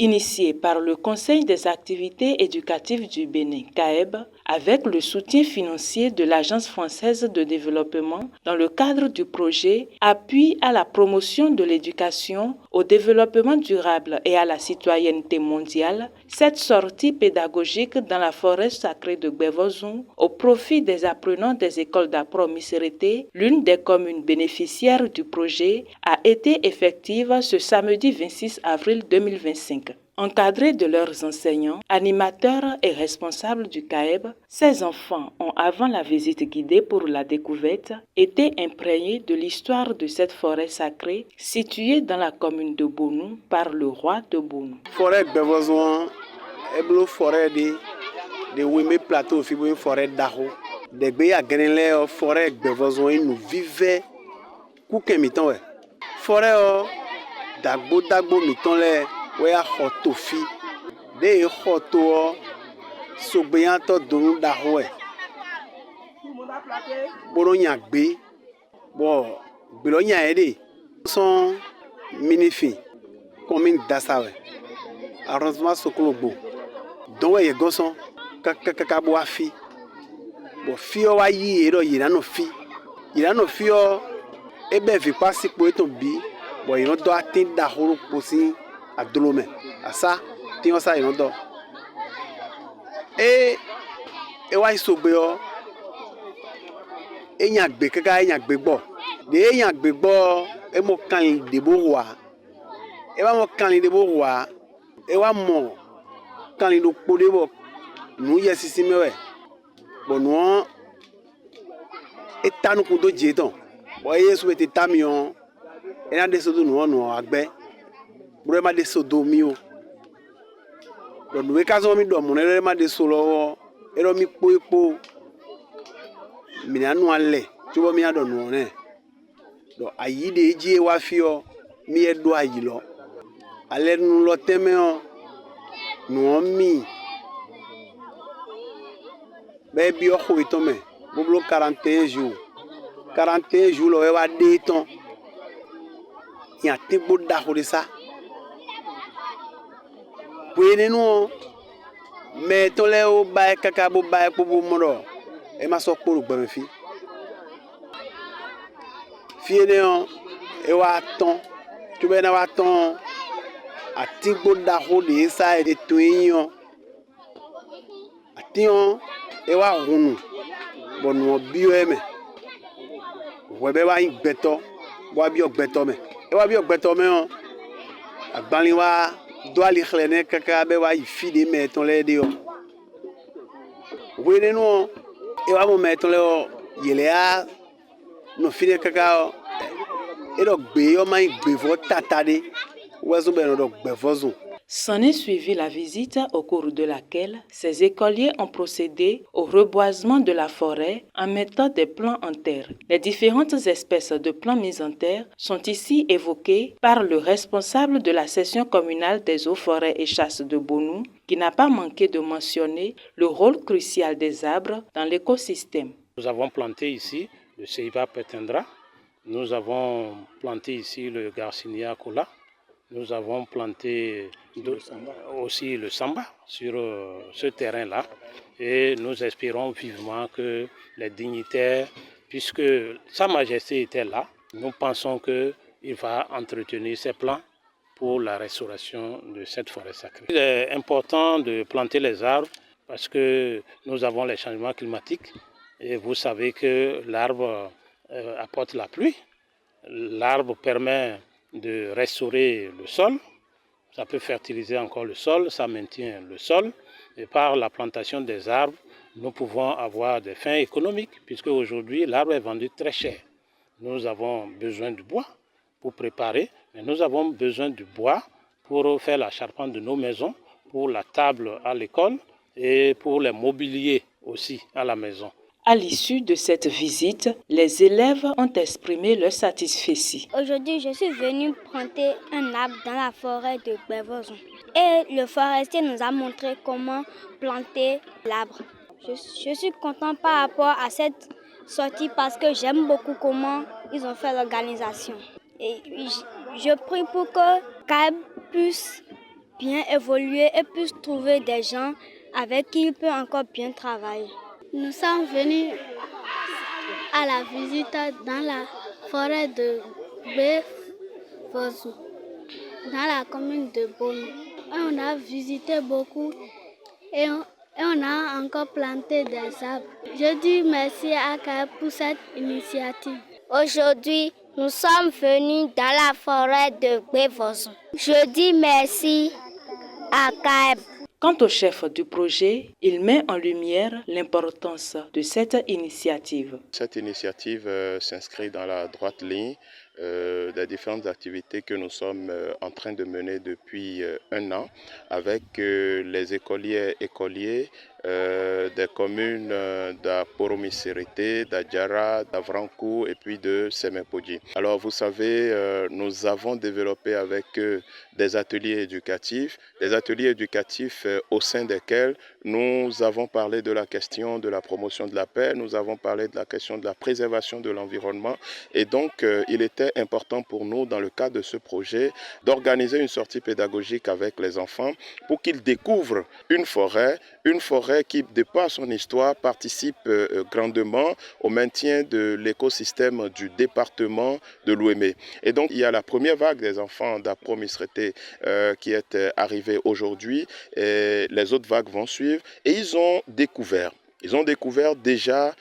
Initié par le Conseil des activités éducatives du Bénin, CAEB, avec le soutien financier de l'Agence française de développement dans le cadre du projet Appui à la promotion de l'éducation, au développement durable et à la citoyenneté mondiale, cette sortie pédagogique dans la forêt sacrée de Gbevozon au profit des apprenants des écoles d'Apro-Missérété, l'une des communes bénéficiaires du projet, a été effective ce samedi 26 avril 2025. Encadrés de leurs enseignants, animateurs et responsables du CAEB, ces enfants ont, avant la visite guidée pour la découverte, été imprégnés de l'histoire de cette forêt sacrée située dans la commune de Bonou par le roi de Bonou. Forêt Gbevozon est une forêt de Wimé Plateau, une forêt d'Aro. Des pays à Grenlé, forêt Gbevozon, nous vivons Koukemiton. Forêt Dagbo Miton, ouais a xotofi de xoto sogbeyanto donu dahoe boro nyagbe bo gbelo nyaede son minifi commune dasawe arrondissement sokologbo don ye goson kaka bo afi bo fio wa yi ero yirano fio ebe vi pasi po eto bi bo yino do atin dahoro posi adolome asa tinho sa yino do e wa isogbe o enyagbe kaka enyagbe gbo de enyagbe gbo e mo kan de bo wa e wa mo kan de bo wa e wa mo kan do pode bo nu yesisi mewe bo nu etanu ku do jeton bo yesu ete tamion ena de so do nu agbe bro ma de so do mi o do nu ka so mi do mo ne ma de so lowo ero mi po mi na nu ale ti bo mi na do nu ne do ayi de ji wa fi o mi e do ayi lo ale nu lo teme o nu mi be bi o ko ito me boblo 41 jours lo e wa de ton ya te bo da ho de sa pwene no me to le o ba kaka bo ba po bo mo e ma so po gbe fi fiene o e wa ton tu be na wa ton ati bo da ho de sa e to yin ati on e wa hunu bo no bi o me we be wa gbeto bo bi o gbeto me e wa bi o gbeto me o agbani wa do ali khlene kaka be wa ifi de me ton le de o we ne no e wa mo me ton le o yele a no fi de kaka o e do gbe o ma gbe fo tatade we so be no do gbe fo zo. S'en est suivi la visite au cours de laquelle ces écoliers ont procédé au reboisement de la forêt en mettant des plants en terre. Les différentes espèces de plants mis en terre sont ici évoquées par le responsable de la section communale des eaux, forêts et chasses de Bonou, qui n'a pas manqué de mentionner le rôle crucial des arbres dans l'écosystème. Nous avons planté ici le Ceiba petendra, nous avons planté ici le Garcinia cola. Nous avons planté aussi le samba sur ce terrain-là et nous espérons vivement que les dignitaires, puisque Sa Majesté était là, nous pensons qu'il va entretenir ses plans pour la restauration de cette forêt sacrée. Il est important de planter les arbres parce que nous avons les changements climatiques et vous savez que l'arbre apporte la pluie, l'arbre permet de restaurer le sol, ça peut fertiliser encore le sol, ça maintient le sol. Et par la plantation des arbres, nous pouvons avoir des fins économiques, puisque aujourd'hui, l'arbre est vendu très cher. Nous avons besoin du bois pour préparer, mais nous avons besoin du bois pour faire la charpente de nos maisons, pour la table à l'école et pour les mobiliers aussi à la maison. À l'issue de cette visite, les élèves ont exprimé leur satisfaction. Aujourd'hui, je suis venue planter un arbre dans la forêt de Gbevozon. Et le forestier nous a montré comment planter l'arbre. Je suis content par rapport à cette sortie parce que j'aime beaucoup comment ils ont fait l'organisation. Et je prie pour que CAEB puisse bien évoluer et puisse trouver des gens avec qui il peut encore bien travailler. Nous sommes venus à la visite dans la forêt de Bévozou, dans la commune de Bonou. On a visité beaucoup et on a encore planté des arbres. Je dis merci à CAEB pour cette initiative. Aujourd'hui, nous sommes venus dans la forêt de Bévozou. Je dis merci à CAEB. Quant au chef du projet, il met en lumière l'importance de cette initiative. Cette initiative s'inscrit dans la droite ligne des différentes activités que nous sommes en train de mener depuis un an avec les écoliers des communes d'Aporomisérité, d'Adjara, d'Avrankou et puis de Semepodji. Alors vous savez, nous avons développé avec eux des ateliers éducatifs au sein desquels nous avons parlé de la question de la promotion de la paix, nous avons parlé de la question de la préservation de l'environnement et donc il était important pour nous dans le cadre de ce projet d'organiser une sortie pédagogique avec les enfants pour qu'ils découvrent une forêt qui, de par son histoire, participe grandement au maintien de l'écosystème du département de l'Ouémé. Et donc, il y a la première vague des enfants d'Apro-Misrété qui est arrivée aujourd'hui. Et les autres vagues vont suivre. Et ils ont découvert déjà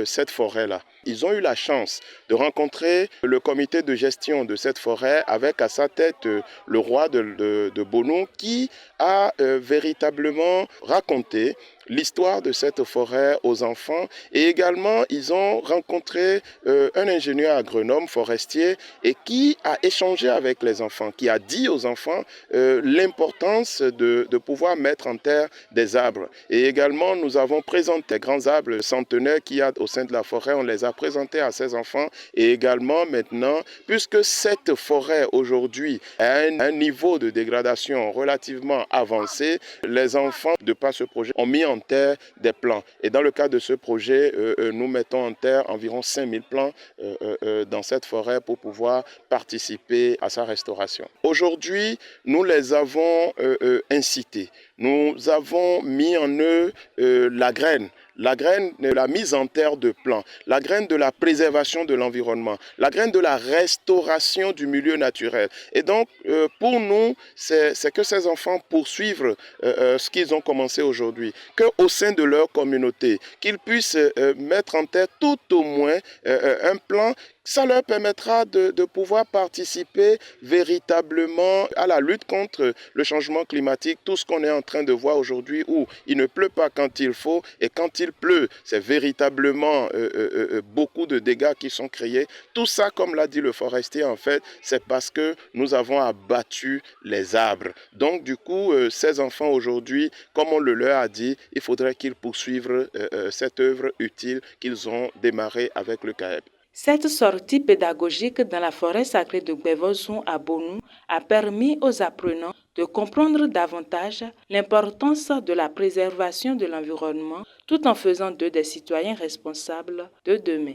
cette forêt-là. Ils ont eu la chance de rencontrer le comité de gestion de cette forêt avec à sa tête le roi de Bonou qui a véritablement raconté l'histoire de cette forêt aux enfants et également ils ont rencontré un ingénieur agronome forestier et qui a échangé avec les enfants, qui a dit aux enfants l'importance de pouvoir mettre en terre des arbres. Et également nous avons présenté les grands arbres centenaires qu'il y a au sein de la forêt, on les a présentés à ces enfants et également maintenant, puisque cette forêt aujourd'hui a un niveau de dégradation relativement avancé, les enfants de par ce projet ont mis en terre des plants. Et dans le cadre de ce projet, nous mettons en terre environ 5000 plants dans cette forêt pour pouvoir participer à sa restauration. Aujourd'hui, nous les avons incités. Nous avons mis en eux la graine de la mise en terre de plants, la graine de la préservation de l'environnement, la graine de la restauration du milieu naturel. Et donc, pour nous, c'est que ces enfants poursuivent ce qu'ils ont commencé aujourd'hui, qu'au sein de leur communauté, qu'ils puissent mettre en terre tout au moins un plan. Ça leur permettra de pouvoir participer véritablement à la lutte contre le changement climatique, tout ce qu'on est en train de voir aujourd'hui où il ne pleut pas quand il faut et quand il pleut, c'est véritablement beaucoup de dégâts qui sont créés. Tout ça, comme l'a dit le forestier, en fait, c'est parce que nous avons abattu les arbres. Donc, du coup, ces enfants aujourd'hui, comme on le leur a dit, il faudrait qu'ils poursuivent cette œuvre utile qu'ils ont démarrée avec le CAEB. Cette sortie pédagogique dans la forêt sacrée de Bévozou à Bonou a permis aux apprenants de comprendre davantage l'importance de la préservation de l'environnement tout en faisant d'eux des citoyens responsables de demain.